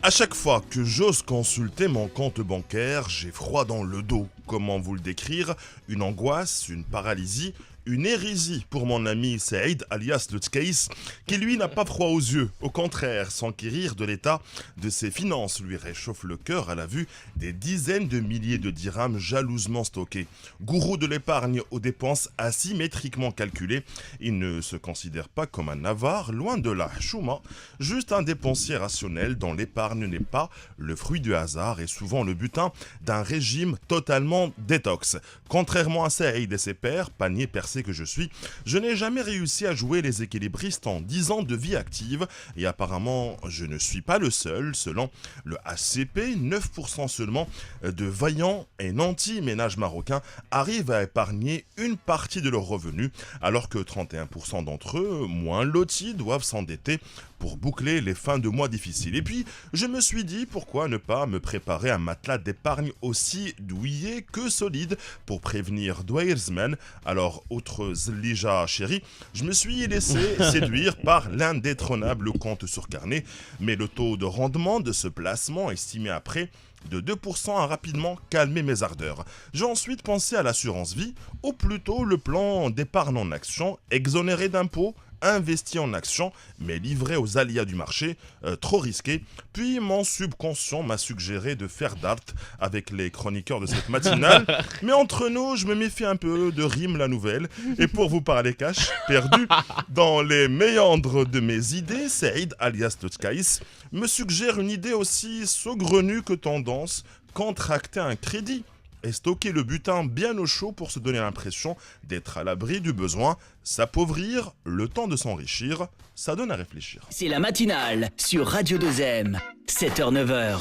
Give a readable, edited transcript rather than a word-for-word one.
À chaque fois que j'ose consulter mon compte bancaire, j'ai froid dans le dos. Comment vous le décrire? Une angoisse, une paralysie, une hérésie pour mon ami Saïd alias le Tkaïs, qui lui n'a pas froid aux yeux. Au contraire, s'enquérir de l'état de ses finances lui réchauffe le cœur à la vue des dizaines de milliers de dirhams jalousement stockés. Gourou de l'épargne aux dépenses asymétriquement calculées, il ne se considère pas comme un avare, loin de là, chouma, juste un dépensier rationnel dont l'épargne n'est pas le fruit du hasard et souvent le butin d'un régime totalement détox. Contrairement à Saïd et ses pairs, panier percé que je suis, je n'ai jamais réussi à jouer les équilibristes en 10 ans de vie active et apparemment je ne suis pas le seul. Selon le ACP, 9% seulement de vaillants et nantis ménages marocains arrivent à épargner une partie de leurs revenus alors que 31% d'entre eux, moins lotis, doivent s'endetter pour boucler les fins de mois difficiles. Et puis, je me suis dit, pourquoi ne pas me préparer un matelas d'épargne aussi douillet que solide pour prévenir Dwyersman. Alors, autre Zlija chérie, je me suis laissé séduire par l'indétrônable compte sur carnet, mais le taux de rendement de ce placement, estimé après de 2%, a rapidement calmé mes ardeurs. J'ai ensuite pensé à l'assurance vie, ou plutôt le plan d'épargne en action, exonéré d'impôts, investi en actions, mais livré aux aléas du marché, trop risqué. Puis mon subconscient m'a suggéré de faire date avec les chroniqueurs de cette matinale. Mais entre nous, je me méfie un peu de Rime la nouvelle. Et pour vous parler cash, perdu dans les méandres de mes idées, Saïd alias Tkaïs me suggère une idée aussi saugrenue que tendance, contracter un crédit et stocker le butin bien au chaud pour se donner l'impression d'être à l'abri du besoin, s'appauvrir, le temps de s'enrichir, ça donne à réfléchir. C'est la matinale sur Radio 2M, 7h-9h.